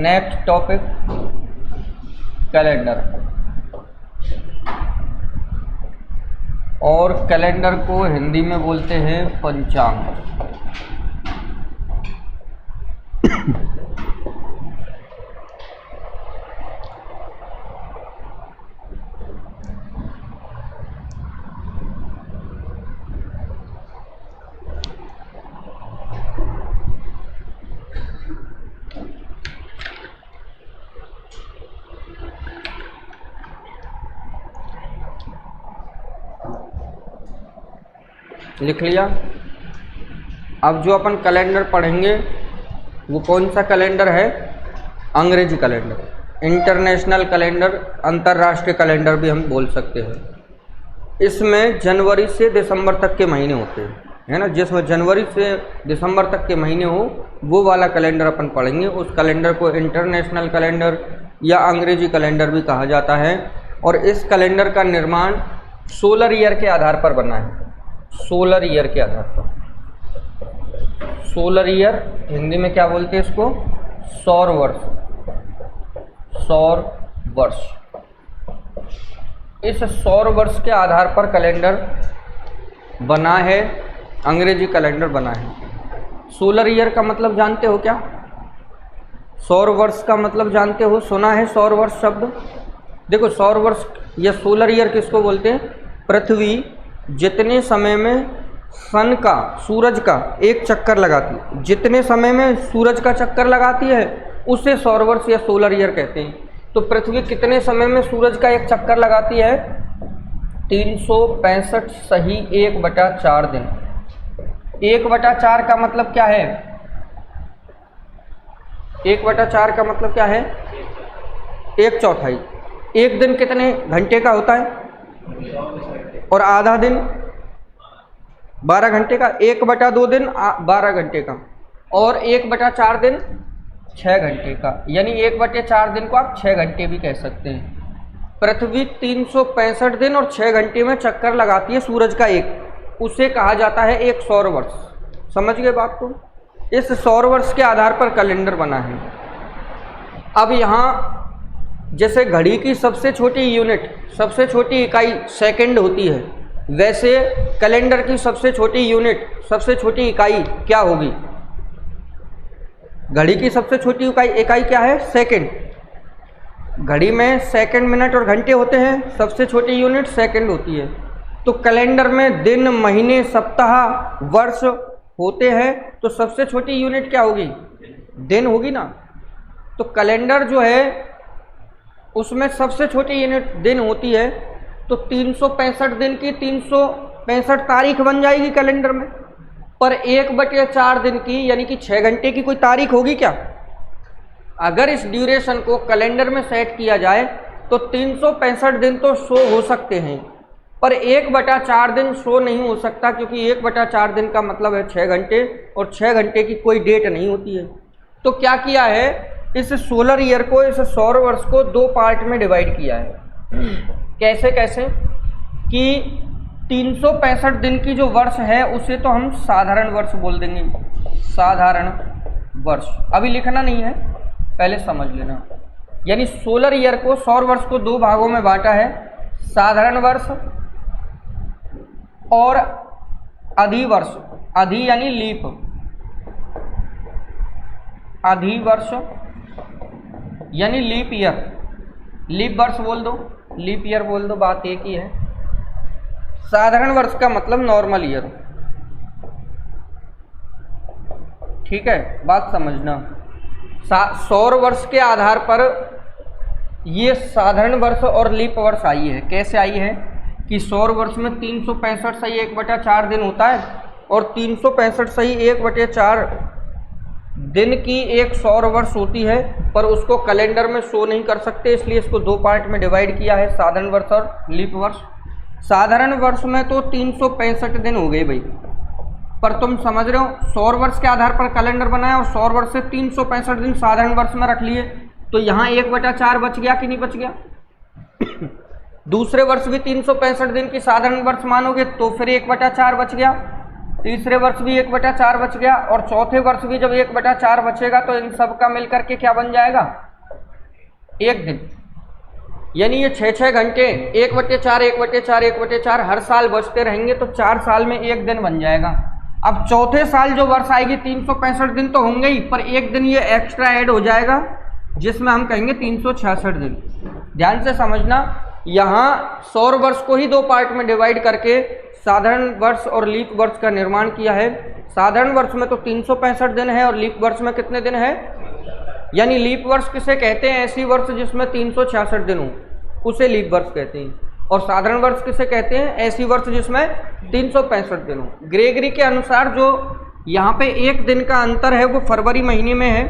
Next topic calendar. और calendar को हिंदी में बोलते हैं पंचांग। लिख लिया। अब जो अपन कैलेंडर पढ़ेंगे वो कौन सा कैलेंडर है? अंग्रेजी कैलेंडर, इंटरनेशनल कैलेंडर, अंतर्राष्ट्रीय कैलेंडर भी हम बोल सकते हैं। इसमें जनवरी से दिसंबर तक के महीने होते हैं, है ना। जिसमें जनवरी से दिसंबर तक के महीने हो वो वाला कैलेंडर अपन पढ़ेंगे। उस कैलेंडर को इंटरनेशनल कैलेंडर या अंग्रेजी कैलेंडर भी कहा जाता है। और इस कैलेंडर का निर्माण सोलर ईयर के आधार पर बना है। सोलर ईयर के आधार पर। सोलर ईयर हिंदी में क्या बोलते हैं इसको? सौर वर्ष। सौर वर्ष। इस सौर वर्ष के आधार पर कैलेंडर बना है, अंग्रेजी कैलेंडर बना है। सोलर ईयर का मतलब जानते हो क्या? सौर वर्ष का मतलब जानते हो? सुना है सौर वर्ष शब्द? देखो, सौर वर्ष या सोलर ईयर किसको बोलते हैं? पृथ्वी जितने समय में सन का, सूरज का एक चक्कर लगाती है, जितने समय में सूरज का चक्कर लगाती है उसे सौर वर्ष या सोलर ईयर कहते हैं। तो पृथ्वी कितने समय में सूरज का एक चक्कर लगाती है? 365 सही 1/4 दिन। 1/4 का मतलब क्या है? 1/4 का मतलब क्या है? 1/4। एक दिन कितने घंटे का होता है? और आधा दिन 12 घंटे का। 1/2 दिन 12 घंटे का। और 1/4 दिन 6 घंटे का। यानी 1/4 दिन को आप 6 घंटे भी कह सकते हैं। पृथ्वी 365 दिन और 6 घंटे में चक्कर लगाती है सूरज का एक, उसे कहा जाता है एक सौर वर्ष। समझ गए बात को? इस सौर वर्ष के आधार पर कैलेंडर बना है। अब यहाँ जैसे घड़ी की सबसे छोटी यूनिट, सबसे छोटी इकाई सेकंड होती है, वैसे कैलेंडर की सबसे छोटी यूनिट, सबसे छोटी इकाई क्या होगी? घड़ी की सबसे छोटी इकाई क्या है? सेकंड। घड़ी में सेकंड, मिनट और घंटे होते हैं, सबसे छोटी यूनिट सेकंड होती है। तो कैलेंडर में दिन, महीने, सप्ताह, वर्ष होते हैं, तो सबसे छोटी यूनिट क्या होगी? दिन होगी ना। तो कैलेंडर जो है उसमें सबसे छोटी यूनिट दिन होती है। तो 365 दिन की 365 तारीख बन जाएगी कैलेंडर में। पर 1/4 दिन की यानी कि 6 घंटे की कोई तारीख होगी क्या? अगर इस ड्यूरेशन को कैलेंडर में सेट किया जाए तो 365 दिन तो शो हो सकते हैं, पर 1/4 दिन शो नहीं हो सकता, क्योंकि 1/4 दिन का मतलब है 6 घंटे, और 6 घंटे की कोई डेट नहीं होती है। तो क्या किया है? इस सोलर ईयर को, इस सौर वर्ष को 2 पार्ट में डिवाइड किया है। कैसे कैसे? कि 365 दिन की जो वर्ष है उसे तो हम साधारण वर्ष बोल देंगे। साधारण वर्ष अभी लिखना नहीं है, पहले समझ लेना। यानी सोलर ईयर को, सौर वर्ष को 2 भागों में बांटा है, साधारण वर्ष और अधिवर्ष। अधि यानी लीप, अधिवर्ष यानी लीप ईयर। लीप वर्ष बोल दो, लीप ईयर बोल दो, बात एक ही है। साधारण वर्ष का मतलब नॉर्मल ईयर। ठीक है, बात समझना। सौर वर्ष के आधार पर ये साधारण वर्ष और लीप वर्ष आई है। कैसे आई है? कि सौर वर्ष में 365 सही 1/4 दिन होता है, और 365 सही 1/4 दिन की एक सौर वर्ष होती है, पर उसको कैलेंडर में शो नहीं कर सकते, इसलिए इसको 2 पार्ट में डिवाइड किया है, साधारण वर्ष और लीप वर्ष। साधारण वर्ष में तो 365 दिन हो गए भाई, पर तुम समझ रहे हो, सौर वर्ष के आधार पर कैलेंडर बनाया और सौर वर्ष से 365 दिन साधारण वर्ष में रख लिए, तो यहाँ 1/4 बच गया कि नहीं बच गया? दूसरे वर्ष भी 365 दिन की साधारण वर्ष मानोगे तो फिर 1/4 बच गया। तीसरे वर्ष भी 1/4 बच गया, और चौथे वर्ष भी जब 1/4 बचेगा तो इन सब का मिलकर के क्या बन जाएगा, 1 दिन। यानी ये 6-6 घंटे 1/4 1/4 1/4 हर साल बचते रहेंगे तो 4 साल में 1 दिन बन जाएगा। अब चौथे साल जो वर्ष आएगी 365 दिन तो होंगे ही, पर 1 दिन ये एक्स्ट्रा ऐड हो जाएगा जिसमें हम कहेंगे 366 दिन। ध्यान से समझना, यहाँ सौर वर्ष को ही 2 पार्ट में डिवाइड करके साधारण वर्ष और लीप वर्ष का निर्माण किया है। साधारण वर्ष में तो 365 दिन है और लीप वर्ष में कितने दिन है, यानी लीप वर्ष किसे कहते हैं, ऐसी वर्ष जिसमें 366 दिन हो उसे लीप वर्ष कहते हैं। और साधारण वर्ष किसे कहते हैं, ऐसी वर्ष जिसमें 365 दिन हो। ग्रेगरी के अनुसार जो यहाँ पे 1 दिन का अंतर है वो फरवरी महीने में है,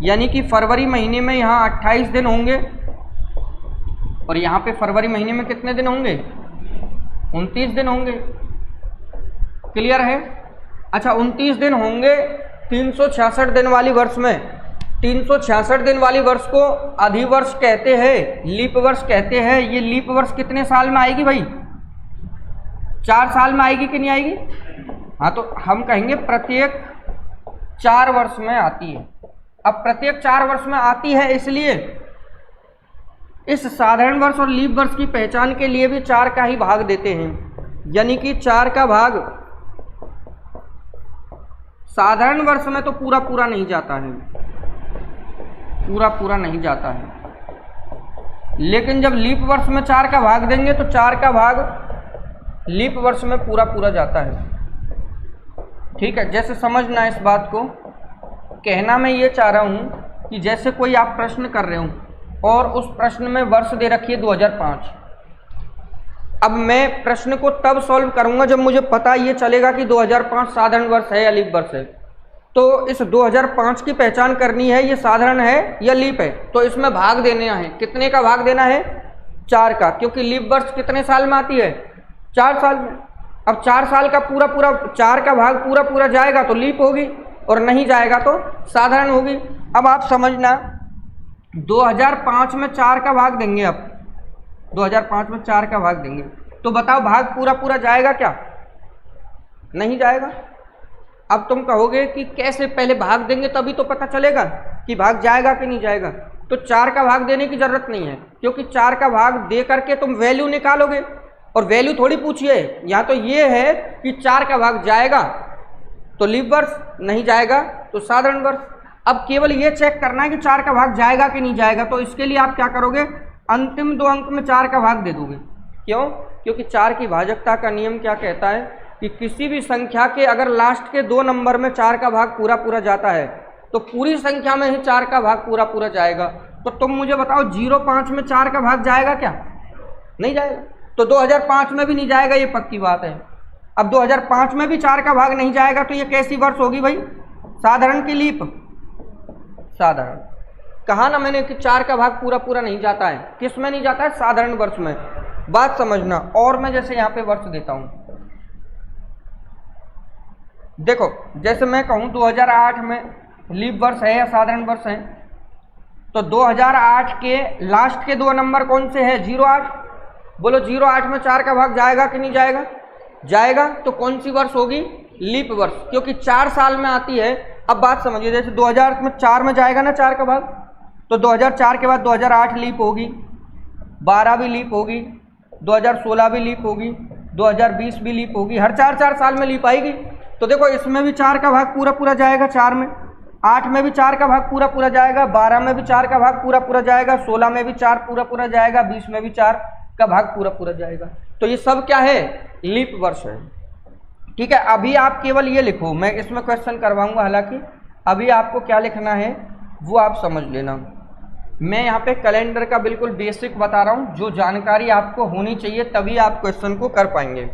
यानी कि फरवरी महीने में यहाँ 28 दिन होंगे और यहाँ पे फरवरी महीने में कितने दिन होंगे, 29 दिन होंगे। क्लियर है? अच्छा, 29 दिन होंगे 366 दिन वाली वर्ष में। 366 दिन वाली वर्ष को अधिवर्ष कहते हैं, लीप वर्ष कहते हैं। ये लीप वर्ष कितने साल में आएगी भाई, 4 साल में आएगी कि नहीं आएगी? हाँ, तो हम कहेंगे प्रत्येक 4 वर्ष में आती है। अब प्रत्येक 4 वर्ष में आती है, इसलिए इस साधारण वर्ष और लीप वर्ष की पहचान के लिए भी 4 का ही भाग देते हैं, यानी कि 4 का भाग साधारण वर्ष में तो पूरा पूरा नहीं जाता है, पूरा पूरा नहीं जाता है, लेकिन जब लीप वर्ष में 4 का भाग देंगे तो 4 का भाग लीप वर्ष में पूरा पूरा जाता है। ठीक है, जैसे समझना इस बात को, कहना मैं ये चाह रहा हूँ कि जैसे कोई आप प्रश्न कर रहे हो और उस प्रश्न में वर्ष दे रखी है 2005। अब मैं प्रश्न को तब सॉल्व करूँगा जब मुझे पता ये चलेगा कि 2005 साधारण वर्ष है या लीप वर्ष है। तो इस 2005 की पहचान करनी है, ये साधारण है या लीप है, तो इसमें भाग देना है। कितने का भाग देना है, 4 का, क्योंकि लीप वर्ष कितने साल में आती है, 4 साल में। अब 4 साल का पूरा पूरा 4 का भाग पूरा पूरा जाएगा तो लीप होगी और नहीं जाएगा तो साधारण होगी। अब आप समझना, 2005 में 4 का भाग देंगे, अब 2005 में 4 का भाग देंगे तो बताओ भाग पूरा पूरा जाएगा क्या, नहीं जाएगा। अब तुम कहोगे कि कैसे, पहले भाग देंगे तभी तो पता चलेगा कि भाग जाएगा कि नहीं जाएगा। तो 4 का भाग देने की जरूरत नहीं है, क्योंकि 4 का भाग दे करके तुम वैल्यू निकालोगे और वैल्यू थोड़ी पूछिए। यहाँ तो ये है कि 4 का भाग जाएगा तो लीप वर्ष, नहीं जाएगा तो साधारण वर्ष। अब केवल ये चेक करना है कि 4 का भाग जाएगा कि नहीं जाएगा, तो इसके लिए आप क्या करोगे, अंतिम 2 अंक में 4 का भाग दे दोगे। क्यों? क्योंकि 4 की भाजकता का नियम क्या कहता है कि किसी भी संख्या के अगर लास्ट के 2 नंबर में 4 का भाग पूरा पूरा जाता है तो पूरी संख्या में ही 4 का भाग पूरा पूरा जाएगा। तो तुम मुझे बताओ 05 में 4 का भाग जाएगा क्या, नहीं जाएगा। तो 2005 में भी नहीं जाएगा, ये पक्की बात है। अब 2005 में भी 4 का भाग नहीं जाएगा तो ये कैसी वर्ष होगी भाई, साधारण की लीप, साधारण। कहा ना मैंने कि 4 का भाग पूरा पूरा नहीं जाता है, किस में नहीं जाता है, साधारण वर्ष में। बात समझना। और मैं जैसे यहाँ पे वर्ष देता हूँ, देखो जैसे मैं कहूँ 2008 में लीप वर्ष है या साधारण वर्ष है, तो 2008 के लास्ट के 2 नंबर कौन से हैं, 08। बोलो 08 में 4 का भाग जाएगा कि नहीं जाएगा, जाएगा। तो कौन सी वर्ष होगी, लीप वर्ष, क्योंकि 4 साल में आती है। अब बात समझिए, जैसे 2004 में जाएगा ना 4 का भाग, तो 2004 के बाद 2008 लीप होगी, 12 भी लीप होगी, 2016 भी लीप होगी, 2020 भी लीप होगी, हर 4-4 साल में लीप आएगी। तो देखो इसमें भी 4 का भाग पूरा पूरा जाएगा, 4 में, 8 में भी 4 का भाग पूरा पूरा जाएगा, 12 में भी 4 का भाग पूरा पूरा जाएगा, 16 में भी 4 पूरा पूरा जाएगा, 20 में भी 4 का भाग पूरा पूरा जाएगा। तो ये सब क्या है, लीप वर्ष है। ठीक है, अभी आप केवल ये लिखो, मैं इसमें क्वेश्चन करवाऊंगा, हालांकि अभी आपको क्या लिखना है वो आप समझ लेना। मैं यहाँ पे कैलेंडर का बिल्कुल बेसिक बता रहा हूँ, जो जानकारी आपको होनी चाहिए तभी आप क्वेश्चन को कर पाएंगे।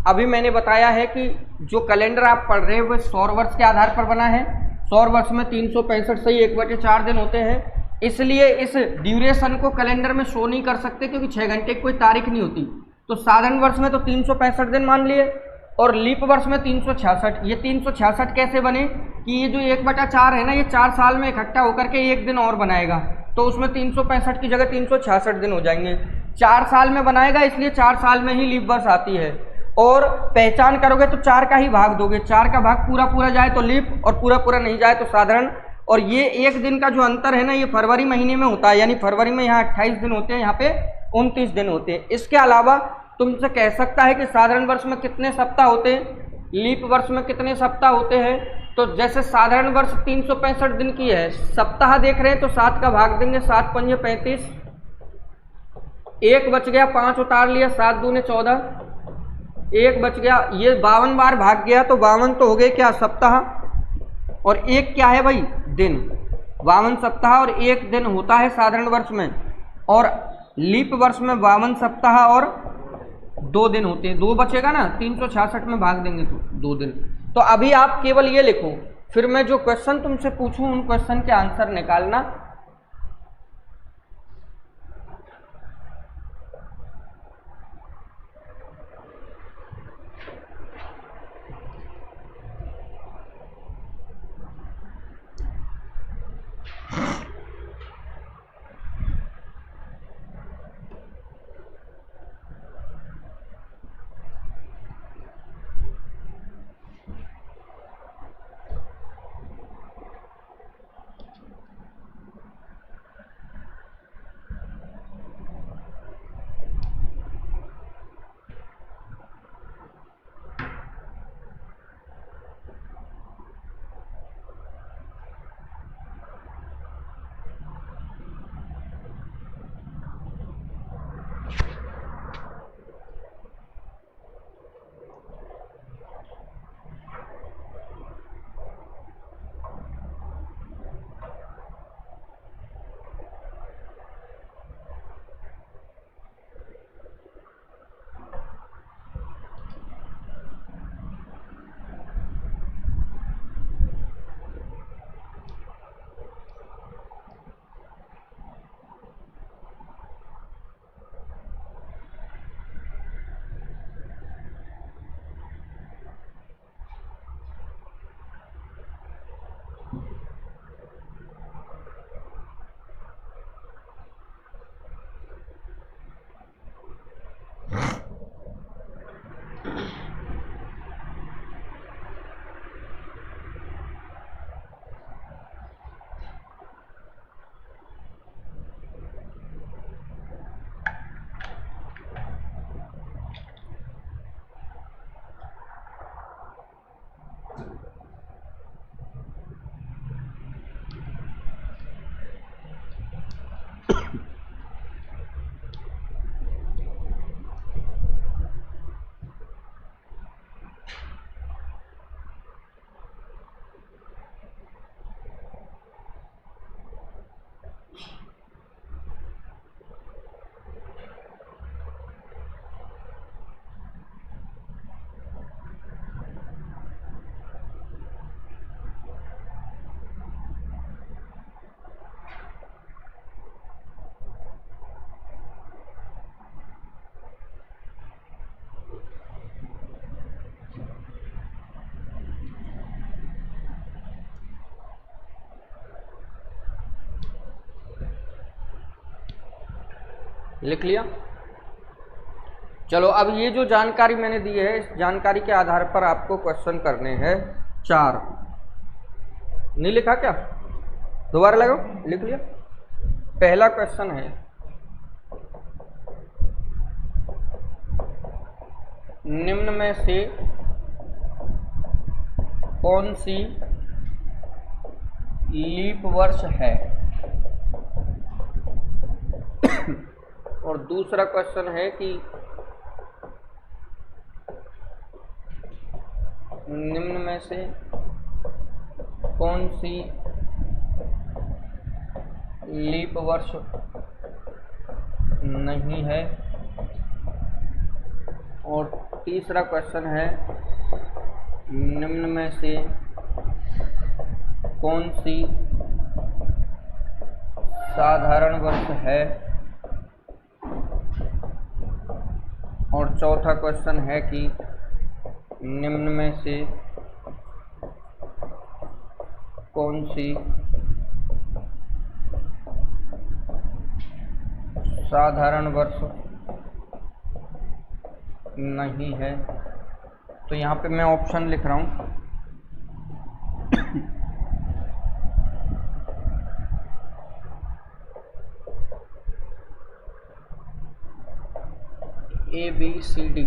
अभी मैंने बताया है कि जो कैलेंडर आप पढ़ रहे हैं वो सौर वर्ष के आधार पर बना है। सौर वर्ष में 365 से 1/4 दिन होते हैं, इसलिए इस ड्यूरेशन को कैलेंडर में शो नहीं कर सकते, क्योंकि 6 घंटे की कोई तारीख नहीं होती। तो साधारण वर्ष में तो 365 दिन मान लिए, और लीप वर्ष में 366। ये 366 कैसे बने कि ये जो 1/4 है ना, ये 4 साल में इकट्ठा होकर के 1 दिन और बनाएगा, तो उसमें 365 की जगह 366 दिन हो जाएंगे। 4 साल में बनाएगा, इसलिए 4 साल में ही लीप वर्ष आती है। और पहचान करोगे तो 4 का ही भाग दोगे, 4 का भाग पूरा पूरा जाए तो लीप और पूरा पूरा नहीं जाए तो साधारण। और ये एक दिन का जो अंतर है ना, ये फरवरी महीने में होता है, यानी फरवरी में यहाँ 28 दिन होते हैं, यहाँ पे 29 दिन होते हैं। इसके अलावा तुमसे कह सकता है कि साधारण वर्ष में कितने सप्ताह होते हैं, लीप वर्ष में कितने सप्ताह होते हैं। तो जैसे साधारण वर्ष 365 दिन की है, सप्ताह देख रहे हैं तो 7 का भाग देंगे, 7 पंजे 35, 1 बच गया, 5 उतार लिया, 7 दूने 14, 1 बच गया, ये 52 बार भाग गया तो 52 तो हो गए क्या सप्ताह, और 1 क्या है भाई दिन। 52 सप्ताह और 1 दिन होता है साधारण वर्ष में, और लीप वर्ष में 52 सप्ताह और 2 दिन होते हैं। 2 बचेगा ना, 366 में भाग देंगे तो 2 दिन। तो अभी आप केवल ये लिखो, फिर मैं जो क्वेश्चन तुमसे पूछूं उन क्वेश्चन के आंसर निकालना। लिख लिया। चलो अब ये जो जानकारी मैंने दी है, इस जानकारी के आधार पर आपको क्वेश्चन करने हैं 4। नहीं लिखा क्या? दोबारा लगाओ, लिख लिया। पहला क्वेश्चन है, निम्न में से कौन सी लीप वर्ष है। और दूसरा क्वेश्चन है कि निम्न में से कौन सी लीप वर्ष नहीं है। और तीसरा क्वेश्चन है, निम्न में से कौन सी साधारण वर्ष है। और चौथा क्वेश्चन है कि निम्न में से कौन सी साधारण वर्ष नहीं है। तो यहाँ पे मैं ऑप्शन लिख रहा हूँ। ABCD।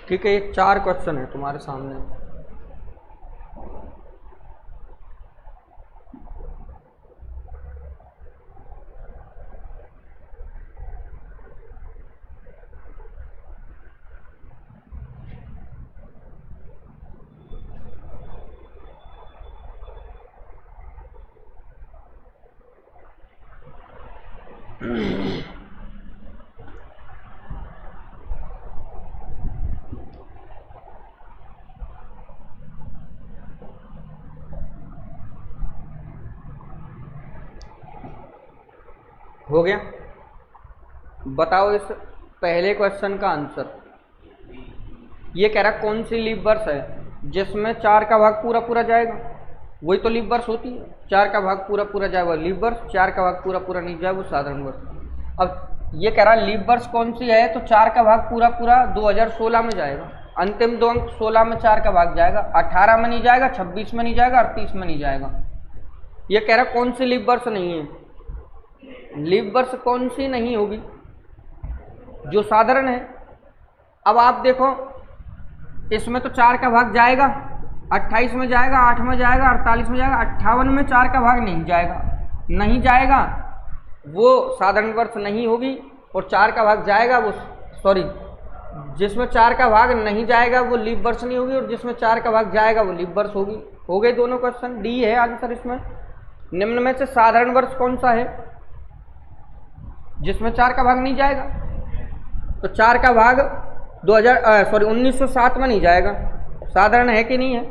ठीक है, ये 4 क्वेश्चन है तुम्हारे सामने। हो गया? बताओ इस पहले क्वेश्चन का आंसर। ये कह रहा कौन सी लीफ वर्ष है जिसमें 4 का भाग पूरा पूरा जाएगा? वही तो लीफ वर्ष होती है, 4 का भाग पूरा पूरा जाए वो लीफ वर्ष, 4 का भाग पूरा पूरा नहीं जाए वो साधारण वर्ष। अब ये कह रहा लीफ वर्ष कौन सी है, तो 4 का भाग पूरा पूरा 2016 में जाएगा। अंतिम 2 अंक 16 में 4 का भाग जाएगा, 18 में नहीं जाएगा, 26 में नहीं जाएगा, 38 में नहीं जाएगा। ये कह रहा कौन सी लीफ वर्ष नहीं है। लीफ वर्ष कौन सी नहीं होगी? जो साधारण है। अब आप देखो इसमें तो 4 का भाग जाएगा, 28 में जाएगा, 8 में जाएगा, 48 में जाएगा, 58 में 4 का भाग नहीं जाएगा। नहीं जाएगा वो साधारण वर्ष नहीं होगी, और 4 का भाग जाएगा वो जिसमें 4 का भाग नहीं जाएगा वो लीफ वर्ष नहीं होगी, और जिसमें 4 का भाग जाएगा वो लीफ वर्ष होगी। हो गए दोनों क्वेश्चन। डी है आंसर इसमें। निम्न में से साधारण वर्ष कौन सा है जिसमें 4 का भाग नहीं जाएगा? तो 4 का भाग 1907 में नहीं जाएगा। साधारण है कि नहीं है?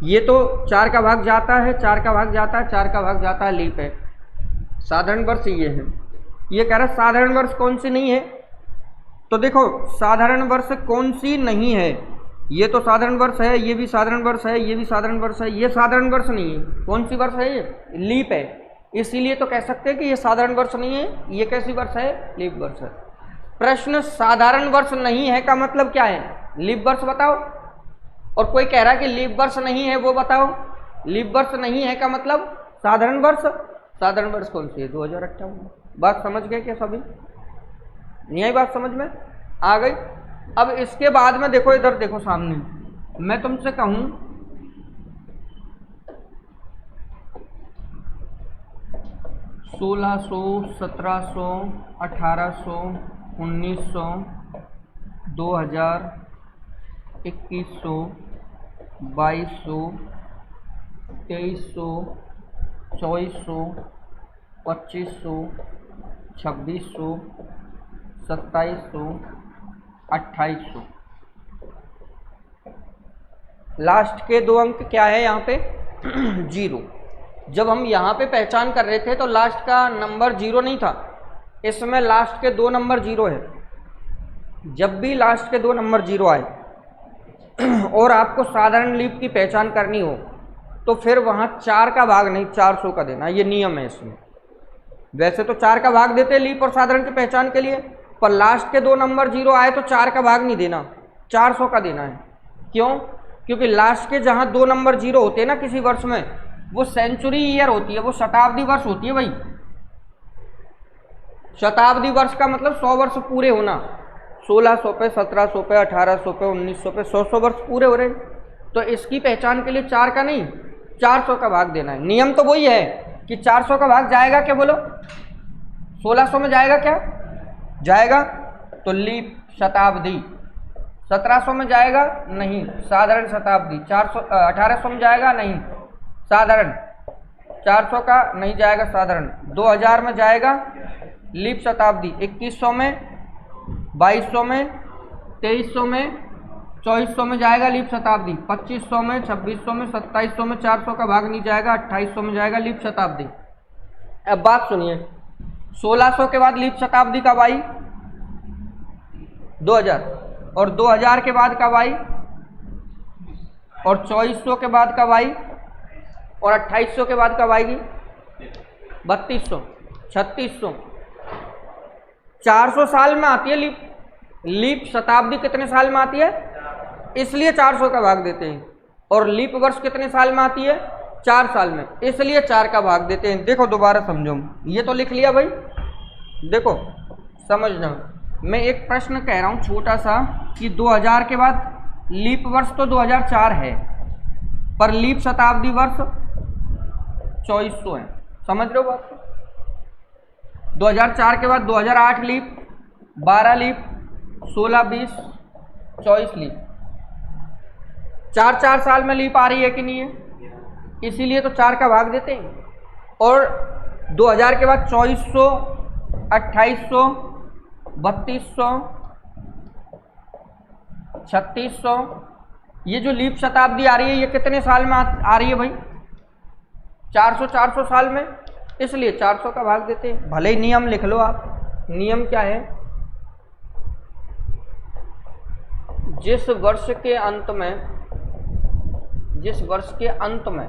ये तो 4 का भाग जाता है, 4 का भाग जाता है, 4 का भाग जाता है, लीप है। साधारण वर्ष ये है। ये कह रहा है साधारण वर्ष कौन सी नहीं है, तो देखो साधारण वर्ष कौन सी नहीं है। ये तो साधारण वर्ष है, ये भी साधारण वर्ष है, ये भी साधारण वर्ष है, ये साधारण वर्ष नहीं है। कौन सी वर्ष है? ये लीप है। इसीलिए तो कह सकते हैं कि ये साधारण वर्ष नहीं है। ये कैसी वर्ष है? लीप वर्ष है। प्रश्न साधारण वर्ष नहीं है का मतलब क्या है? लीप वर्ष बताओ। और कोई कह रहा है कि लीप वर्ष नहीं है, वो बताओ। लीप वर्ष नहीं है का मतलब साधारण वर्ष। साधारण वर्ष कौन सी है? 2058। बात समझ गए क्या सभी? नहीं आई बात समझ में? आ गई। अब इसके बाद में देखो, इधर देखो सामने, मैं तुमसे कहूं 1600, 1700, 1800, 1900, 2000, 2100, 2200, 2300, 2400, 2500, 2600, 2700, 2800। लास्ट के दो अंक क्या है यहाँ पे? 0। जब हम यहाँ पे पहचान कर रहे थे तो लास्ट का नंबर 0 नहीं था, इसमें लास्ट के दो नंबर 0 है। जब भी लास्ट के दो नंबर 0 आए और आपको साधारण लीप की पहचान करनी हो तो फिर वहाँ 4 का भाग नहीं 400 का देना, ये नियम है इसमें। वैसे तो 4 का भाग देते लीप और साधारण की पहचान के लिए, पर लास्ट के दो नंबर 0 आए तो 4 का भाग नहीं देना, 400 का देना है। क्यों? क्योंकि लास्ट के जहाँ दो नंबर 0 होते हैं ना किसी वर्ष में, वो सेंचुरी ईयर होती है, वो शताब्दी वर्ष होती है भाई। शताब्दी वर्ष का मतलब 100 वर्ष पूरे होना। 1600 पे, 1700 पे, 1800 पे, 1900 पे, 100 वर्ष पूरे हो रहे हैं। तो इसकी पहचान के लिए 4 का नहीं 400 का भाग देना है। नियम तो वही है कि 400 का भाग जाएगा क्या बोलो? 1600 में जाएगा क्या? जाएगा तो लीप शताब्दी। 1700 में जाएगा नहीं, साधारण शताब्दी। 1800 में जाएगा नहीं, साधारण। 400 का नहीं जाएगा, साधारण। 2000 में जाएगा लीप शताब्दी। 2100 में, 2200 में, 2300 में, 2400 में जाएगा लीप शताब्दी। 2500 में, 2600 में, 2700 में 400 का भाग नहीं जाएगा, 2800 में जाएगा लीप शताब्दी। अब बात सुनिए, 1600 के बाद लीप शताब्दी कब आई? 2000। और 2000 के बाद कब आई? और 2400 के बाद कब आई? और 2800 के बाद कब आएगी? 3200, 3600, 400 साल में आती है लीप। लीप शताब्दी कितने साल में आती है? इसलिए 400 का भाग देते हैं। और लीप वर्ष कितने साल में आती है? 4 साल में, इसलिए 4 का भाग देते हैं। देखो दोबारा समझो, ये तो लिख लिया भाई, देखो समझना। मैं एक प्रश्न कह रहा हूँ छोटा सा कि 2000 के बाद लीप वर्ष तो 2004 है, पर लीप शताब्दी वर्ष 2400 है। समझ रहे हो बात? 2004 के बाद 2008 लीप, 12 लीप, 16, 20, 24 लीप। 4 साल में लीप आ रही है कि नहीं है? इसीलिए तो 4 का भाग देते हैं। और 2000 के बाद 2400, 2800, 3200, 3600, ये जो लीप शताब्दी आ रही है ये कितने साल में आ रही है भाई? 400 साल में, इसलिए 400 का भाग देते हैं। भले ही नियम लिख लो आप। नियम क्या है? जिस वर्ष के अंत में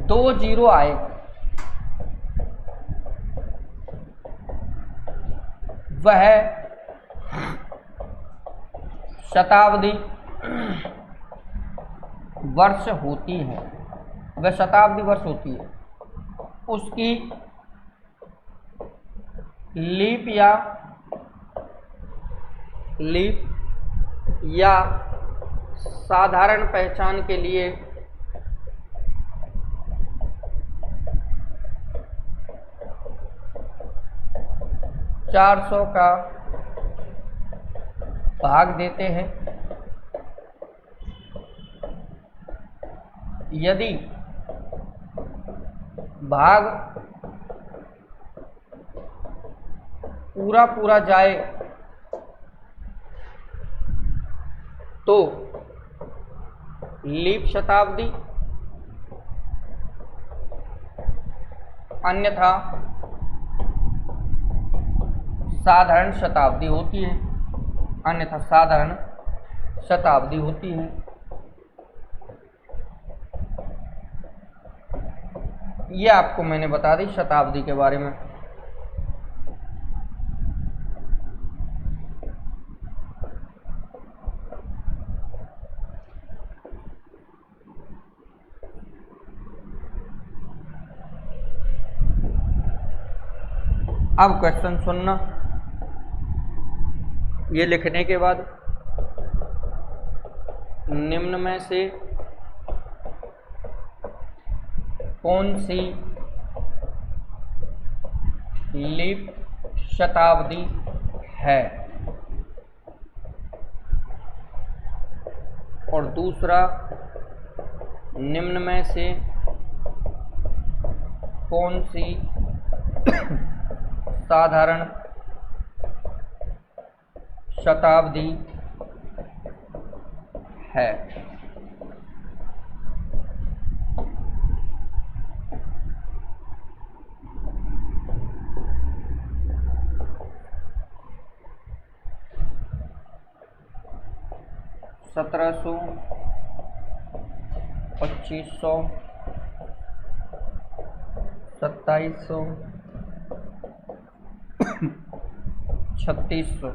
2 0 आए वह शताब्दी वर्ष होती है, वह शताब्दी वर्ष होती है। उसकी लीप या साधारण पहचान के लिए $400 का भाग देते हैं। यदि भाग पूरा जाए तो लीप शताब्दी, अन्यथा साधारण शताब्दी होती है। अन्यथा साधारण शताब्दी होती है। ये आपको मैंने बता दी शताब्दी के बारे में। अब क्वेश्चन सुनना। ये लिखने के बाद निम्न में से कौन सी लीप शताब्दी है? और दूसरा निम्न में से कौन सी साधारण शताब्दी है? सत्रह सौ, 2500, 2700, 3600।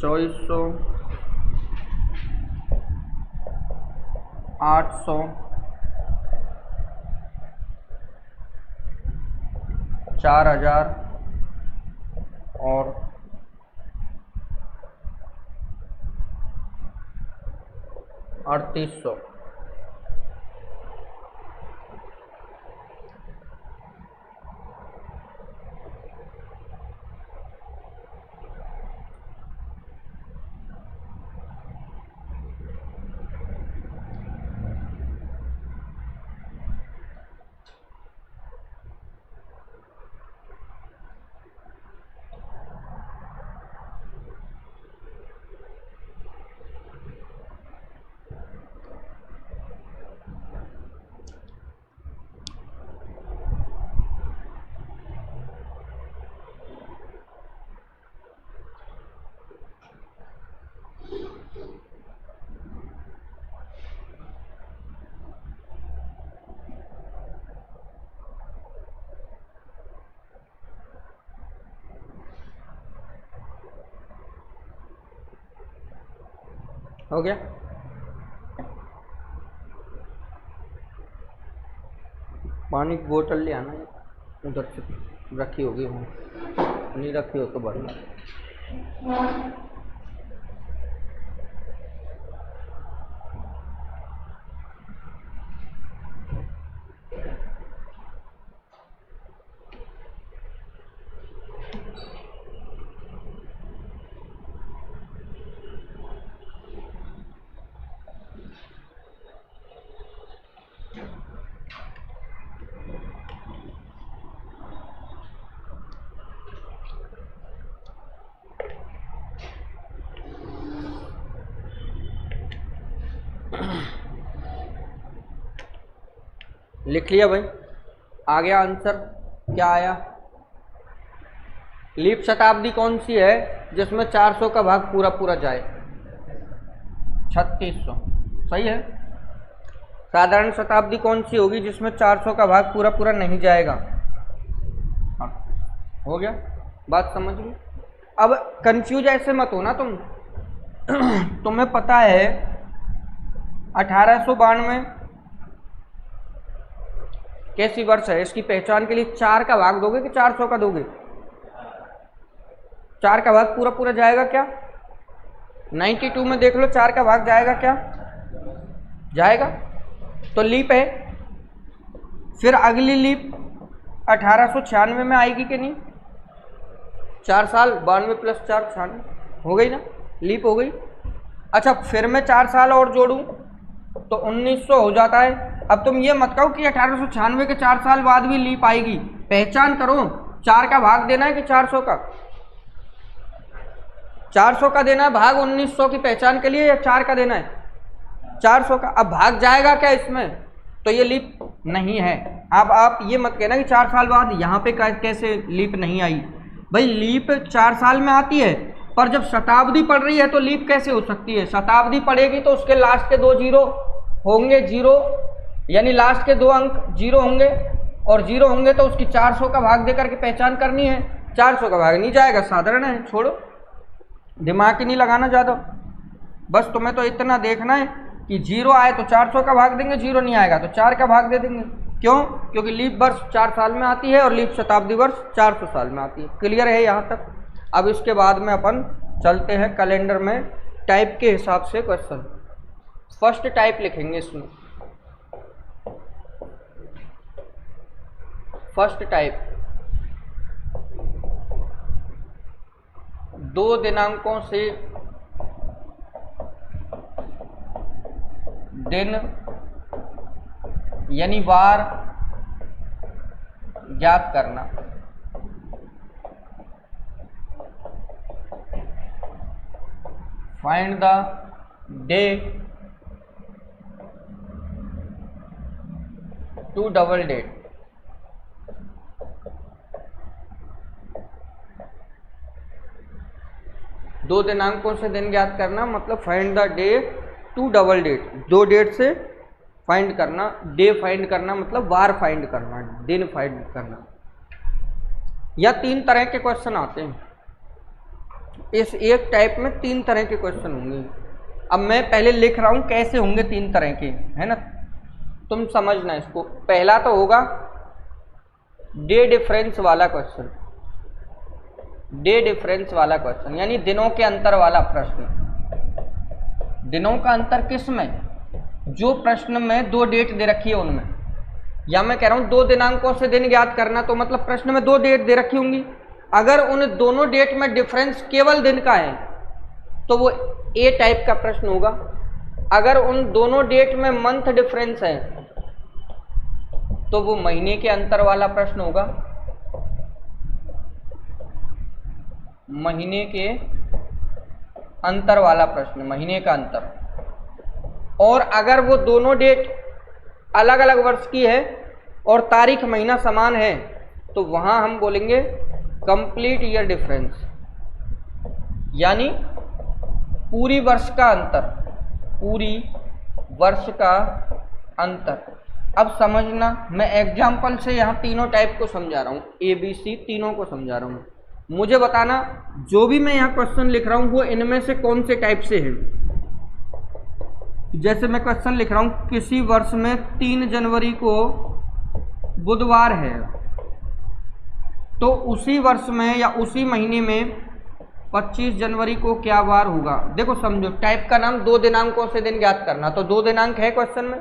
चौबीस सौ, 800, 4000 और 3800। हो गया? पानी की बोतल ले आना, उधर से रखी होगी, वहाँ नहीं रखी हो तो बढ़िया। लिख लिया भाई? आ गया आंसर? क्या आया? लीप शताब्दी कौन सी है जिसमें 400 का भाग पूरा पूरा जाए? 3600। सही है। साधारण शताब्दी कौन सी होगी जिसमें 400 का भाग पूरा पूरा नहीं जाएगा? हाँ, हो गया? बात समझ लो। अब कंफ्यूज ऐसे मत हो ना तुम। तुम्हें पता है 1892 कैसी वर्ष है? इसकी पहचान के लिए 4 का भाग दोगे कि 400 का दोगे? 4 का भाग पूरा पूरा जाएगा क्या? 92 में देख लो, 4 का भाग जाएगा क्या? जाएगा। तो लीप है। फिर अगली लीप 1896 में आएगी कि नहीं? 4 साल, 92 प्लस 4 96 हो गई ना, लीप हो गई। अच्छा, फिर मैं 4 साल और जोड़ूं तो 1900 हो जाता है। अब तुम ये मत कहो कि 1896 के 4 साल बाद भी लीप आएगी। पहचान करो, 4 का भाग देना है कि 400 का? 400 का देना है भाग 1900 की पहचान के लिए, या 4 का देना है? 400 का। अब भाग जाएगा क्या इसमें? तो ये लीप नहीं है। अब आप ये मत कहना कि 4 साल बाद यहाँ पे कैसे लीप नहीं आई। भाई लीप 4 साल में आती है, पर जब शताब्दी पड़ रही है तो लीप कैसे हो सकती है? शताब्दी पड़ेगी तो उसके लास्ट के 2 जीरो होंगे, जीरो यानी लास्ट के 2 अंक जीरो होंगे, और जीरो होंगे तो उसकी 400 का भाग देकर के पहचान करनी है। 400 का भाग नहीं जाएगा, साधारण है, छोड़ो, दिमाग ही नहीं लगाना ज़्यादा। बस तुम्हें तो इतना देखना है कि जीरो आए तो 400 का भाग देंगे, जीरो नहीं आएगा तो 4 का भाग दे देंगे। क्यों? क्योंकि लीप वर्ष 4 साल में आती है और लीप शताब्दी वर्ष 400 साल में आती है। क्लियर है यहाँ तक? अब इसके बाद में अपन चलते हैं कैलेंडर में टाइप के हिसाब से क्वेश्चन। फर्स्ट टाइप लिखेंगे इसमें। फर्स्ट टाइप दो दिनांकों से दिन यानी वार ज्ञात करना। Find the day to double date. दो दिनांकों से दिन ज्ञात करना मतलब find the day to double date, दो डेट से फाइंड करना। डे फाइंड करना मतलब वार फाइंड करना, दिन फाइंड करना। या तीन तरह के क्वेश्चन आते हैं इस एक टाइप में, तीन तरह के क्वेश्चन होंगे। अब मैं पहले लिख रहा हूं कैसे होंगे तीन तरह के, है ना, तुम समझना इसको। पहला तो होगा डे डिफरेंस वाला क्वेश्चन, डे डिफरेंस वाला क्वेश्चन यानी दिनों के अंतर वाला प्रश्न। दिनों का अंतर किस में? जो प्रश्न में दो डेट दे रखी है उनमें। या मैं कह रहा हूं दो दिनांकों से दिन ज्ञात करना, तो मतलब प्रश्न में दो डेट दे रखी होंगी। अगर उन दोनों डेट में डिफरेंस केवल दिन का है तो वो ए टाइप का प्रश्न होगा। अगर उन दोनों डेट में मंथ डिफरेंस है तो वो महीने के अंतर वाला प्रश्न होगा, महीने के अंतर वाला प्रश्न, महीने का अंतर। और अगर वो दोनों डेट अलग अलग वर्ष की है और तारीख महीना समान है तो वहां हम बोलेंगे कंप्लीट ईयर डिफरेंस, यानी पूरी वर्ष का अंतर, पूरी वर्ष का अंतर। अब समझना, मैं एग्जाम्पल से यहाँ तीनों टाइप को समझा रहा हूँ, ए बी सी तीनों को समझा रहा हूँ। मुझे बताना जो भी मैं यहाँ क्वेश्चन लिख रहा हूँ वो इनमें से कौन से टाइप से है। जैसे मैं क्वेश्चन लिख रहा हूँ किसी वर्ष में 3 जनवरी को बुधवार है, तो उसी वर्ष में या उसी महीने में 25 जनवरी को क्या वार होगा। देखो समझो, टाइप का नाम दो दिनांकों से दिन ज्ञात करना। तो दो दिनांक है क्वेश्चन में,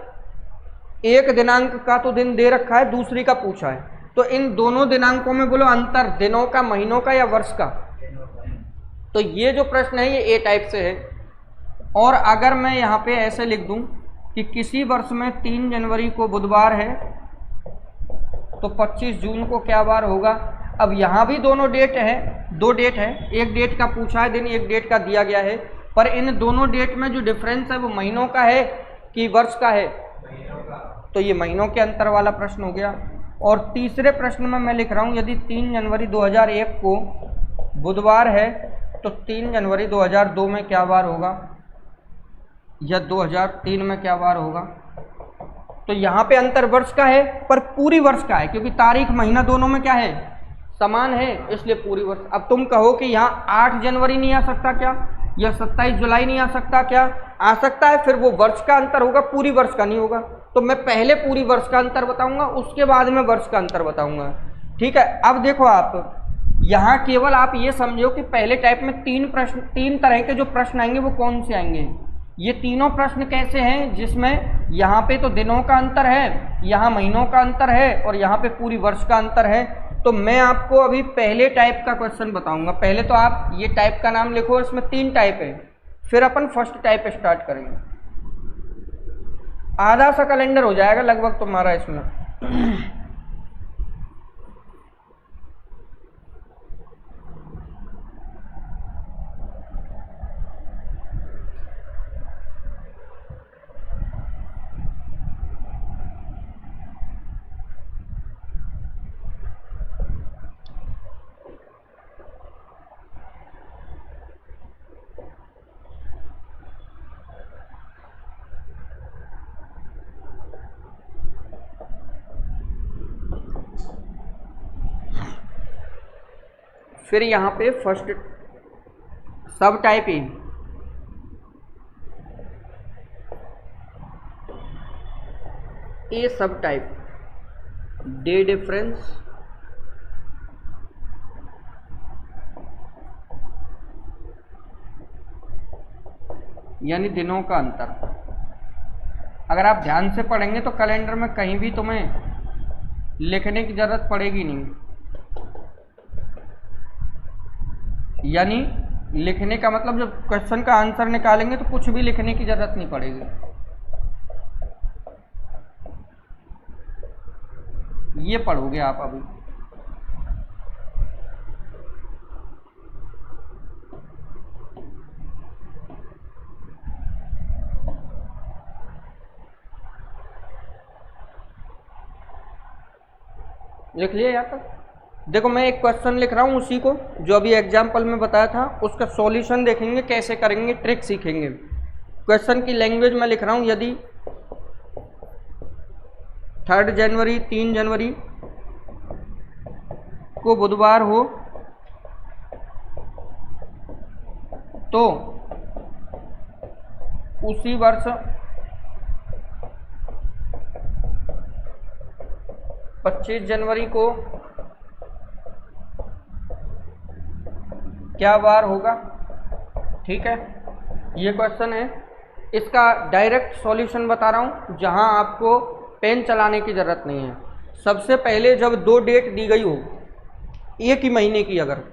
एक दिनांक का तो दिन दे रखा है, दूसरी का पूछा है, तो इन दोनों दिनांकों में बोलो अंतर, दिनों का, महीनों का या वर्ष का। तो ये जो प्रश्न है ये ए टाइप से है। और अगर मैं यहाँ पे ऐसे लिख दूं कि किसी वर्ष में 3 जनवरी को बुधवार है तो 25 जून को क्या वार होगा। अब यहाँ भी दोनों डेट है, दो डेट है, एक डेट का पूछा है दिन, एक डेट का दिया गया है, पर इन दोनों डेट में जो डिफरेंस है वो महीनों का है कि वर्ष का है, तो ये महीनों के अंतर वाला प्रश्न हो गया। और तीसरे प्रश्न में मैं लिख रहा हूँ यदि 3 जनवरी 2001 को बुधवार है तो 3 जनवरी 2002 में क्या वार होगा या 2003 में क्या वार होगा। तो यहाँ पे अंतर वर्ष का है पर पूरी वर्ष का है, क्योंकि तारीख महीना दोनों में क्या है, समान है, इसलिए पूरी वर्ष। अब तुम कहो कि यहाँ 8 जनवरी नहीं आ सकता क्या, या 27 जुलाई नहीं आ सकता क्या? आ सकता है, फिर वो वर्ष का अंतर होगा, पूरी वर्ष का नहीं होगा। तो मैं पहले पूरी वर्ष का अंतर बताऊंगा, उसके बाद में वर्ष का अंतर बताऊंगा। ठीक है। अब देखो आप यहाँ केवल आप ये समझो कि पहले टाइप में तीन तरह के जो प्रश्न आएंगे वो कौन से आएंगे। ये तीनों प्रश्न कैसे हैं, जिसमें यहाँ पे तो दिनों का अंतर है, यहाँ महीनों का अंतर है और यहाँ पे पूरी वर्ष का अंतर है। तो मैं आपको अभी पहले टाइप का क्वेश्चन बताऊंगा। पहले तो आप ये टाइप का नाम लिखो, इसमें 3 टाइप है, फिर अपन फर्स्ट टाइप स्टार्ट करेंगे। आधा सा कैलेंडर हो जाएगा लगभग तुम्हारा इसमें। फिर यहाँ पे फर्स्ट सब टाइप ही, ए सब टाइप, डे डिफरेंस, यानी दिनों का अंतर। अगर आप ध्यान से पढ़ेंगे तो कैलेंडर में कहीं भी तुम्हें लिखने की जरूरत पड़ेगी नहीं, यानी लिखने का मतलब जब क्वेश्चन का आंसर निकालेंगे तो कुछ भी लिखने की जरूरत नहीं पड़ेगी। ये पढ़ोगे आप अभी। लिख लिया यहाँ तक? देखो मैं एक क्वेश्चन लिख रहा हूँ, उसी को जो अभी एग्जाम्पल में बताया था उसका सॉल्यूशन देखेंगे कैसे करेंगे, ट्रिक सीखेंगे। क्वेश्चन की लैंग्वेज में लिख रहा हूँ, यदि 3 जनवरी 3 जनवरी को बुधवार हो तो उसी वर्ष 25 जनवरी को क्या वार होगा। ठीक है, ये क्वेश्चन है। इसका डायरेक्ट सॉल्यूशन बता रहा हूँ, जहाँ आपको पेन चलाने की ज़रूरत नहीं है। सबसे पहले जब 2 डेट दी गई हो एक ही महीने की, अगर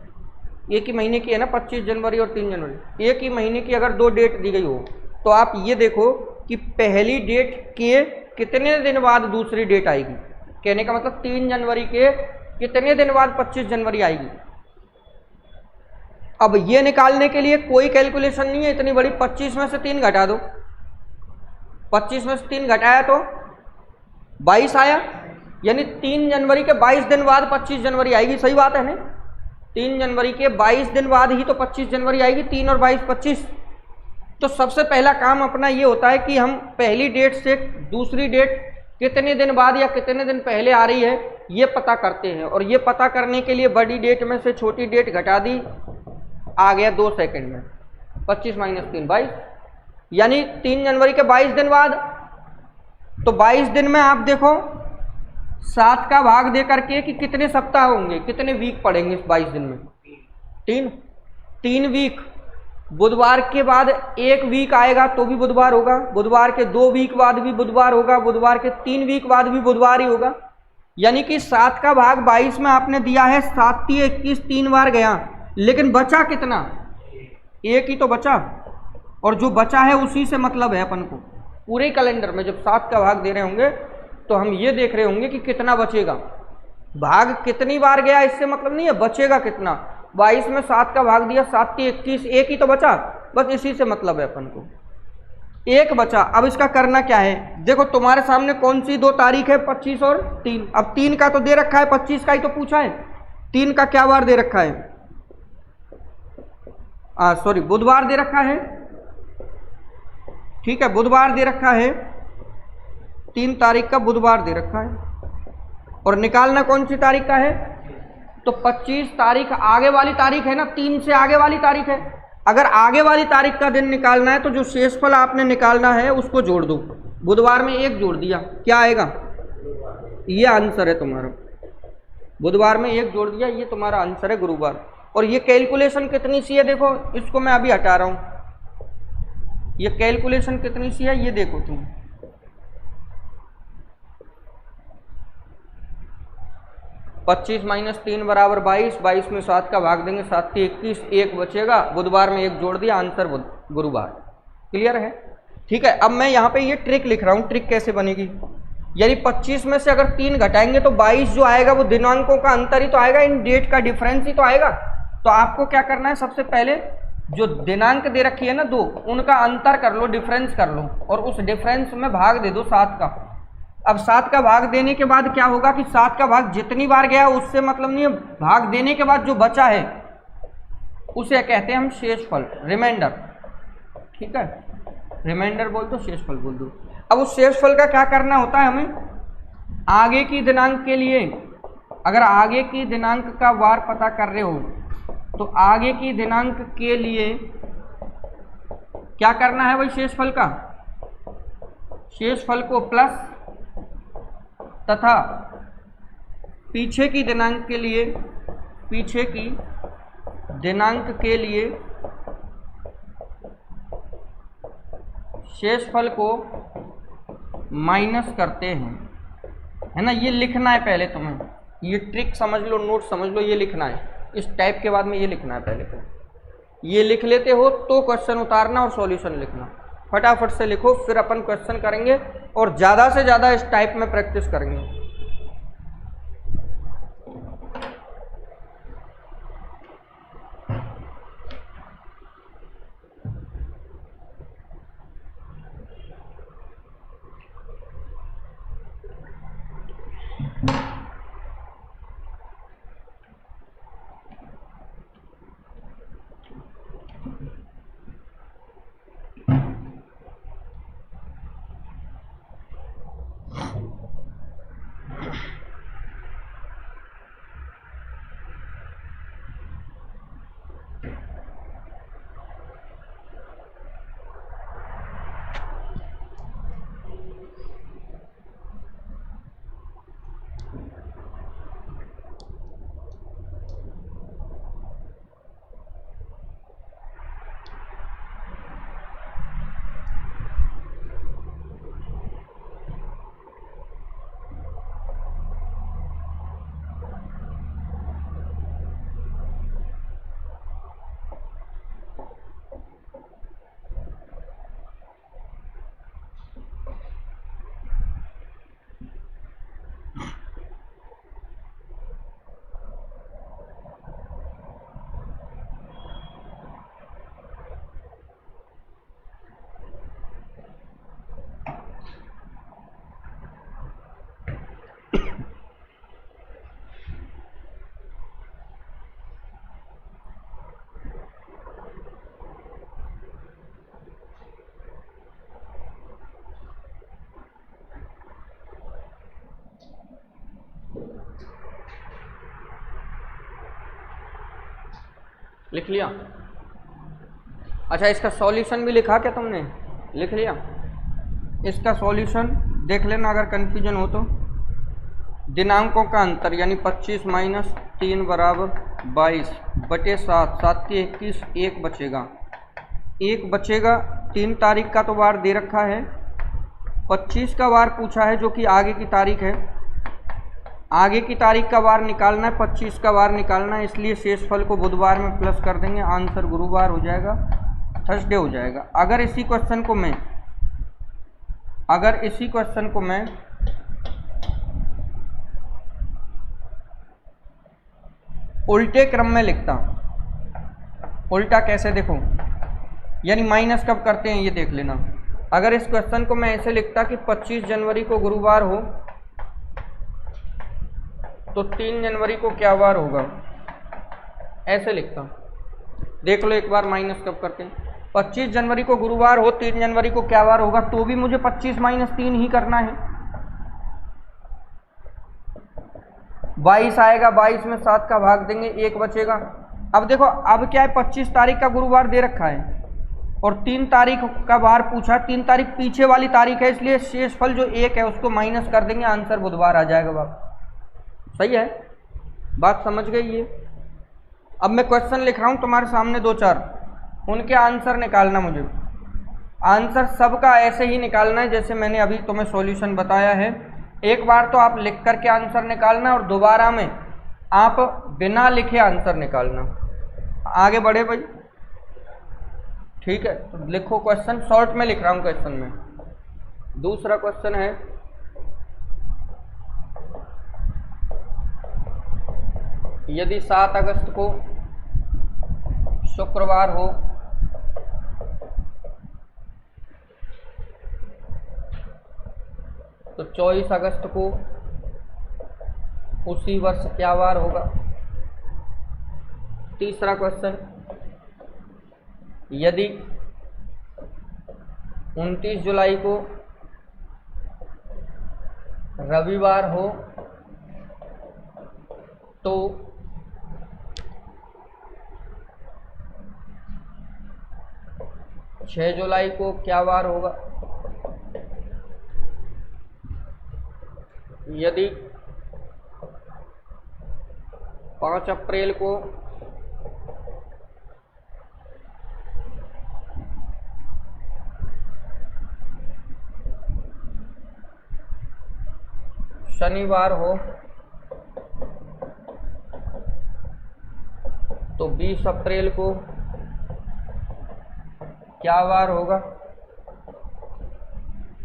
एक ही महीने की है ना 25 जनवरी और 3 जनवरी, एक ही महीने की अगर 2 डेट दी गई हो तो आप ये देखो कि पहली डेट के कितने दिन बाद दूसरी डेट आएगी। कहने का मतलब 3 जनवरी के कितने दिन बाद 25 जनवरी आएगी। अब ये निकालने के लिए कोई कैलकुलेशन नहीं है इतनी बड़ी। 25 में से 3 घटा दो, 25 में से 3 घटाया तो 22 आया, यानी 3 जनवरी के 22 दिन बाद 25 जनवरी आएगी। सही बात है ना? 3 जनवरी के 22 दिन बाद ही तो 25 जनवरी आएगी। 3 और 22 25। तो सबसे पहला काम अपना ये होता है कि हम पहली डेट से दूसरी डेट कितने दिन बाद या कितने दिन पहले आ रही है ये पता करते हैं। और ये पता करने के लिए बड़ी डेट में से छोटी डेट घटा दी, आ गया 2 सेकंड में। 25 माइनस 3 22, यानी 3 जनवरी के 22 दिन बाद। तो 22 दिन में आप देखो 7 का भाग दे करके कि कितने सप्ताह होंगे, कितने वीक पड़ेंगे इस 22 दिन में। 3 वीक। बुधवार के बाद 1 वीक आएगा तो भी बुधवार होगा, बुधवार के 2 वीक बाद भी बुधवार होगा, बुधवार के 3 वीक बाद भी बुधवार ही होगा। यानी कि 7 का भाग 22 में आपने दिया है, 7 × 21 3 बार गया, लेकिन बचा कितना? 1 ही तो बचा। और जो बचा है उसी से मतलब है अपन को। पूरे कैलेंडर में जब 7 का भाग दे रहे होंगे तो हम ये देख रहे होंगे कि कितना बचेगा। भाग कितनी बार गया इससे मतलब नहीं है, बचेगा कितना। 22 में 7 का भाग दिया, 7 × 21 1 ही तो बचा, बस इसी से मतलब है अपन को। 1 बचा। अब इसका करना क्या है, देखो तुम्हारे सामने कौन सी 2 तारीख है, 25 और 3। अब 3 का तो दे रखा है, 25 का ही तो पूछा है। 3 का क्या बार दे रखा है, सॉरी बुधवार दे रखा है। ठीक है, बुधवार दे रखा है, 3 तारीख का बुधवार दे रखा है। और निकालना कौन सी तारीख का है, तो 25 तारीख आगे वाली तारीख है ना, 3 से आगे वाली तारीख है। अगर आगे वाली तारीख का दिन निकालना है तो जो शेषफल आपने निकालना है उसको जोड़ दो। बुधवार में 1 जोड़ दिया, क्या आएगा, ये आंसर है तुम्हारा। बुधवार में 1 जोड़ दिया, ये तुम्हारा आंसर है गुरुवार। और ये कैलकुलेशन कितनी सी है देखो, इसको मैं अभी हटा रहा हूं। ये कैलकुलेशन कितनी सी है ये देखो तुम। पच्चीस माइनस 3 बराबर 22, 22 में 7 का भाग देंगे, 7 × 21 1 बचेगा। बुधवार में 1 जोड़ दिया, आंसर गुरुवार। क्लियर है? ठीक है, अब मैं यहाँ पे ये ट्रिक लिख रहा हूँ। ट्रिक कैसे बनेगी, यानी 25 में से अगर 3 घटाएंगे तो 22 जो आएगा वो दिनांकों का अंतर ही तो आएगा, इन डेट का डिफरेंस ही तो आएगा। तो आपको क्या करना है, सबसे पहले जो दिनांक दे रखी है ना 2, उनका अंतर कर लो, डिफरेंस कर लो, और उस डिफरेंस में भाग दे दो 7 का। अब 7 का भाग देने के बाद क्या होगा कि 7 का भाग जितनी बार गया उससे मतलब नहीं है, भाग देने के बाद जो बचा है उसे कहते हैं हम शेषफल, रिमाइंडर। ठीक है, रिमाइंडर बोल दो, शेषफल बोल दो। अब उस शेषफल का क्या करना होता है हमें, आगे की दिनांक के लिए, अगर आगे की दिनांक का वार पता कर रहे हो तो आगे की दिनांक के लिए क्या करना है भाई, शेषफल का, शेषफल को प्लस, तथा पीछे की दिनांक के लिए, पीछे की दिनांक के लिए शेषफल को माइनस करते हैं, है ना। ये लिखना है पहले तुम्हें, ये ट्रिक समझ लो, नोट समझ लो, ये लिखना है। इस टाइप के बाद में ये लिखना है पहले तो। ये लिख लेते हो तो क्वेश्चन उतारना और सॉल्यूशन लिखना। फटाफट से लिखो, फिर अपन क्वेश्चन करेंगे और ज़्यादा से ज़्यादा इस टाइप में प्रैक्टिस करेंगे। लिख लिया? अच्छा, इसका सॉल्यूशन भी लिखा क्या तुमने? लिख लिया? इसका सॉल्यूशन देख लेना अगर कन्फ्यूजन हो तो। दिनांकों का अंतर यानी 25 माइनस 3 बराबर 22 बटे 7, 7 के 21, 1 बचेगा। 1 बचेगा। 3 तारीख का तो वार दे रखा है, 25 का वार पूछा है जो कि आगे की तारीख है। आगे की तारीख का वार निकालना है, 25 का वार निकालना है, इसलिए शेषफल को बुधवार में प्लस कर देंगे। आंसर गुरुवार हो जाएगा, थर्सडे हो जाएगा। अगर इसी क्वेश्चन को मैं उल्टे क्रम में लिखता, उल्टा कैसे देखो, यानी माइनस कब करते हैं ये देख लेना। अगर इस क्वेश्चन को मैं ऐसे लिखता कि 25 जनवरी को गुरुवार हो तो 3 जनवरी को क्या वार होगा, ऐसे लिखता। देख लो एक बार माइनस कब करते हैं। 25 जनवरी को गुरुवार हो, 3 जनवरी को क्या वार होगा, तो भी मुझे 25 माइनस 3 ही करना है। 22 आएगा, 22 में 7 का भाग देंगे, 1 बचेगा। अब देखो, अब क्या है, 25 तारीख का गुरुवार दे रखा है और 3 तारीख का वार पूछा। 3 तारीख पीछे वाली तारीख है, इसलिए शेषफल जो 1 है उसको माइनस कर देंगे, आंसर बुधवार आ जाएगा। बाप सही है, बात समझ गई ये। अब मैं क्वेश्चन लिख रहा हूँ तुम्हारे सामने 2-4, उनके आंसर निकालना। मुझे आंसर सबका ऐसे ही निकालना है जैसे मैंने अभी तुम्हें सॉल्यूशन बताया है। एक बार तो आप लिख करके आंसर निकालना और दोबारा में आप बिना लिखे आंसर निकालना। आगे बढ़े भाई, ठीक है? तो लिखो क्वेश्चन, शॉर्ट में लिख रहा हूँ क्वेश्चन में। दूसरा क्वेश्चन है, यदि 7 अगस्त को शुक्रवार हो तो 24 अगस्त को उसी वर्ष क्या वार होगा। तीसरा क्वेश्चन, यदि 29 जुलाई को रविवार हो तो 6 जुलाई को क्या वार होगा। यदि 5 अप्रैल को शनिवार हो तो 20 अप्रैल को क्या वार होगा?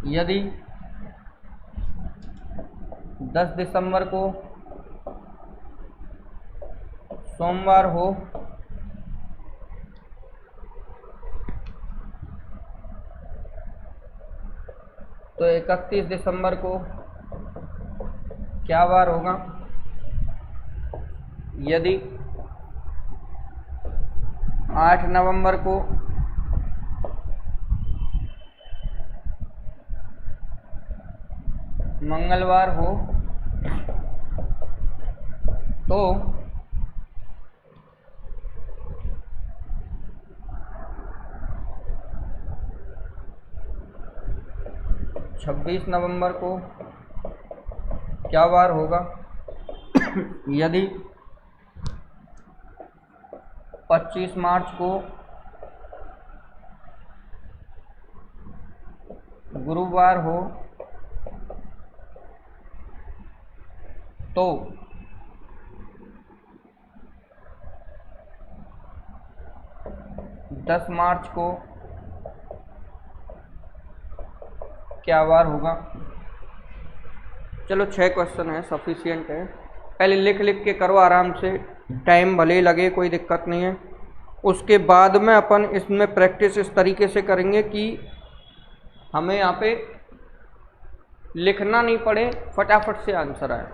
यदि 10 दिसंबर को सोमवार हो तो 31 दिसंबर को क्या वार होगा? यदि 8 नवंबर को मंगलवार हो तो 26 नवंबर को क्या वार होगा? यदि 25 मार्च को गुरुवार हो तो 10 मार्च को क्या वार होगा? चलो 6 क्वेश्चन है, सफिशिएंट है। पहले लिख लिख के करो आराम से, टाइम भले ही लगे, कोई दिक्कत नहीं है। उसके बाद में अपन इसमें प्रैक्टिस इस तरीके से करेंगे कि हमें यहाँ पे लिखना नहीं पड़े, फटाफट से आंसर आए।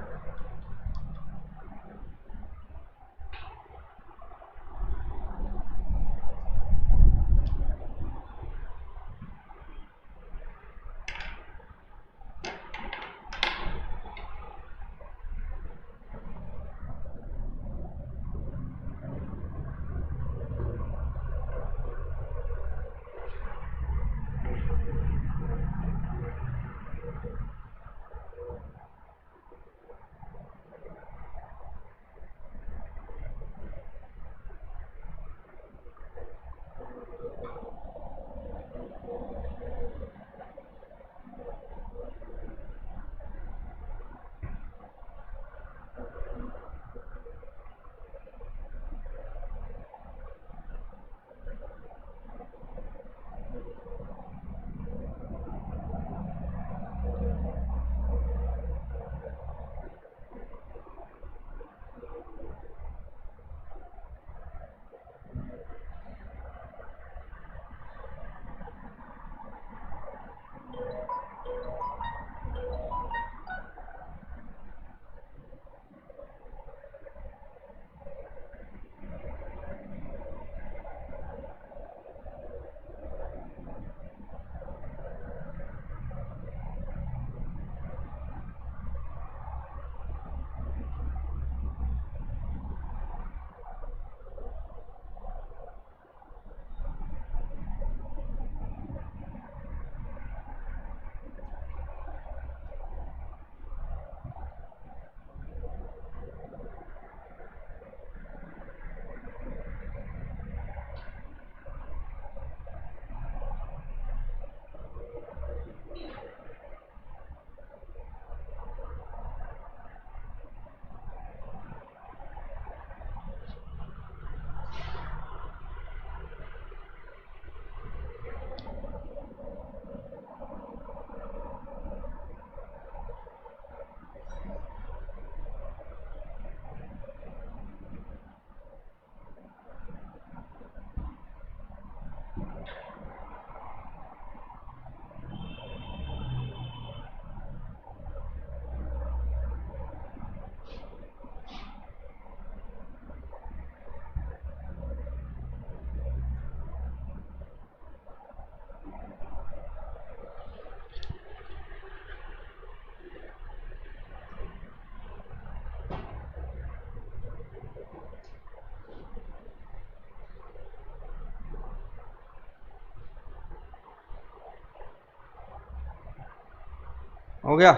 हो गया?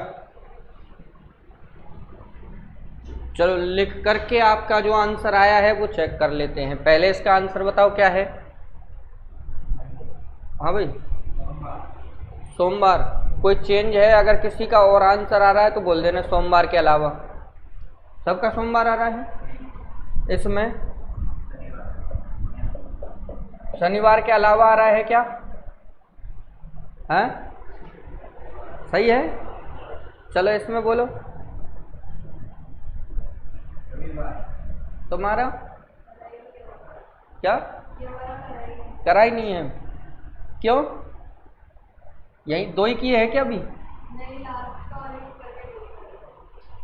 चलो लिख करके आपका जो आंसर आया है वो चेक कर लेते हैं। पहले इसका आंसर बताओ क्या है? हाँ भाई, सोमवार। कोई चेंज है? अगर किसी का और आंसर आ रहा है तो बोल देना सोमवार के अलावा। सबका सोमवार आ रहा है इसमें? शनिवार के अलावा आ रहा है क्या? हैं? सही है। चलो इसमें बोलो तुम्हारा क्या करा ही नहीं है? क्यों? यही दो ही किए है क्या अभी?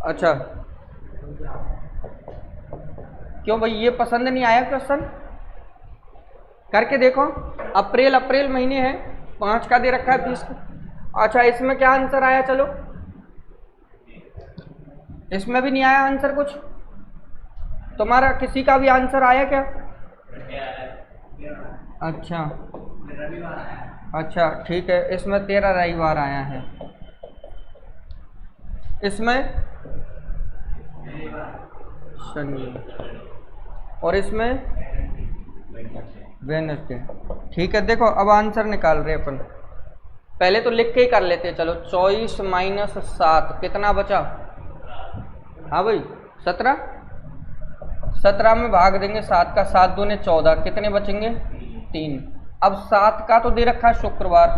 अच्छा, क्यों भाई ये पसंद नहीं आया क्वेश्चन? करके देखो। अप्रैल महीने है, 5 का दे रखा है 20 का। अच्छा, इसमें क्या आंसर आया? चलो इसमें भी नहीं आया आंसर कुछ। तुम्हारा किसी का भी आंसर आया क्या? अच्छा ठीक है, इसमें 13 रविवार आया है। इसमें शनि और इसमें वेडनेसडे। ठीक है, देखो अब आंसर निकाल रहे अपन। पहले तो लिख के ही कर लेते हैं। चलो 24 माइनस 7 कितना बचा? हाँ भाई 17। 17 में भाग देंगे 7 का, 7 दूने 14, कितने बचेंगे? 3। अब 7 का तो दे रखा है शुक्रवार।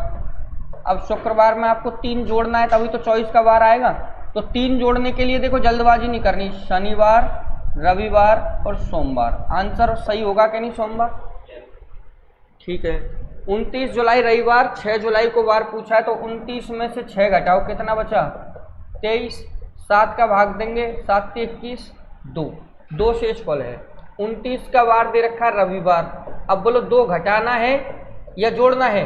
अब शुक्रवार में आपको 3 जोड़ना है, तभी तो 24 का वार आएगा। तो 3 जोड़ने के लिए देखो जल्दबाजी नहीं करनी। शनिवार, रविवार और सोमवार। आंसर सही होगा कि नहीं? सोमवार। ठीक है, 29 जुलाई रविवार, 6 जुलाई को वार पूछा है, तो 29 में से 6 घटाओ, कितना बचा? 23। 7 का भाग देंगे, 7 से 21, 2 शेष फल है। 29 का वार दे रखा है रविवार। अब बोलो 2 घटाना है या जोड़ना है?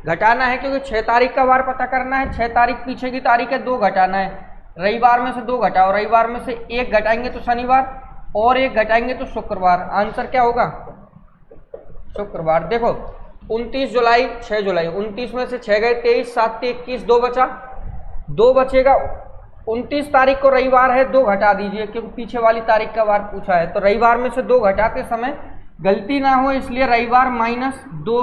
घटाना है, क्योंकि 6 तारीख का वार पता करना है। 6 तारीख पीछे की तारीख है, 2 घटाना है। रविवार में से 2 घटाओ, रविवार में से 1 घटाएंगे तो शनिवार, और 1 घटाएंगे तो शुक्रवार। आंसर क्या होगा? शुक्रवार। देखो 29 जुलाई, 6 जुलाई, 29 में से 6 गए, 23, 7 से 21, 2 बचा, 2 बचेगा। 29 तारीख को रविवार है, 2 घटा दीजिए, क्योंकि पीछे वाली तारीख का वार पूछा है। तो रविवार में से 2 घटाते समय गलती ना हो, इसलिए रविवार माइनस 2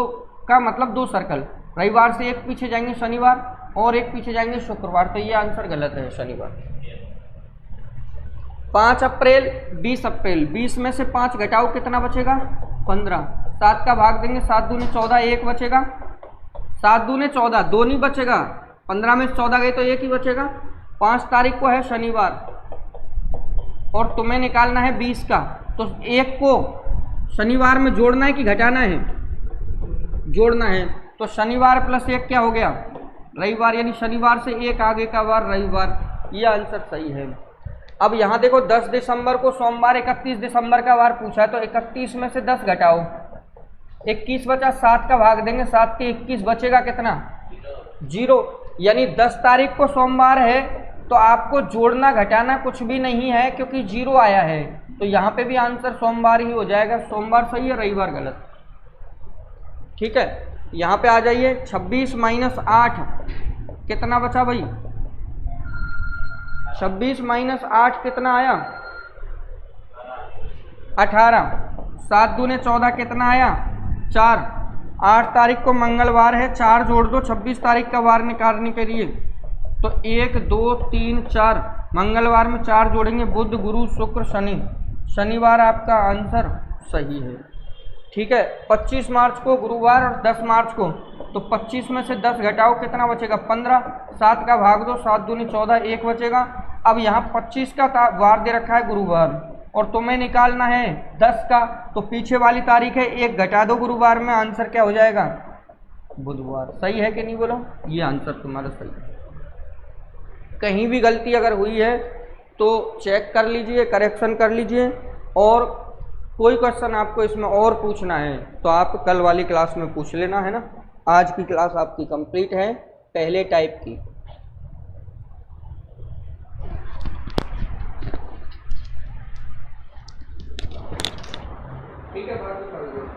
का मतलब 2 सर्कल। रविवार से 1 पीछे जाएंगे शनिवार, और 1 पीछे जाएंगे शुक्रवार। तो ये आंसर गलत है, शनिवार। 5 अप्रैल, 20 अप्रैल, 20 में से 5 घटाओ, कितना बचेगा? 15। 7 का भाग देंगे, 7 दूने 14, 1 बचेगा। 7 दूने 14, 2 नहीं बचेगा। 15 में से 14 गए तो 1 ही बचेगा। 5 तारीख को है शनिवार, और तुम्हें निकालना है 20 का। तो 1 को शनिवार में जोड़ना है कि घटाना है? जोड़ना है। तो शनिवार प्लस 1 क्या हो गया? रविवार, यानी शनिवार से 1 आगे का वार रविवार। ये आंसर सही है। अब यहाँ देखो 10 दिसंबर को सोमवार, 31 दिसंबर का वार पूछा है, तो 31 में से 10 घटाओ, 21 बचा। 7 का भाग देंगे, 7 से 21, बचेगा कितना? 0। यानी 10 तारीख को सोमवार है, तो आपको जोड़ना घटाना कुछ भी नहीं है, क्योंकि 0 आया है। तो यहाँ पे भी आंसर सोमवार ही हो जाएगा। सोमवार सही है, रविवार गलत। ठीक है, यहाँ पे आ जाइए। 26 माइनस 8 कितना बचा भाई? 26 माइनस 8 कितना आया? 18। 7 दूने 14, कितना आया? 4। 8 तारीख को मंगलवार है, 4 जोड़ दो 26 तारीख का वार निकालने के लिए। तो 1 2 3 4, मंगलवार में 4 जोड़ेंगे, बुध गुरु शुक्र शनि। शनिवार आपका आंसर सही है। ठीक है, 25 मार्च को गुरुवार और 10 मार्च को, तो 25 में से 10 घटाओ, कितना बचेगा? 15। 7 का भाग दो, 7 दूनी 14, 1 बचेगा। अब यहाँ 25 का वार दे रखा है गुरुवार, और तुम्हें निकालना है 10 का, तो पीछे वाली तारीख है, 1 घटा दो गुरुवार में। आंसर क्या हो जाएगा? बुधवार। सही है कि नहीं बोलो? ये आंसर तुम्हारा सही है। कहीं भी गलती अगर हुई है तो चेक कर लीजिए, करेक्शन कर लीजिए। और कोई क्वेश्चन आपको इसमें और पूछना है तो आप कल वाली क्लास में पूछ लेना, है ना। आज की क्लास आपकी कंप्लीट है, पहले टाइप की। ठीक है, बात कर लो।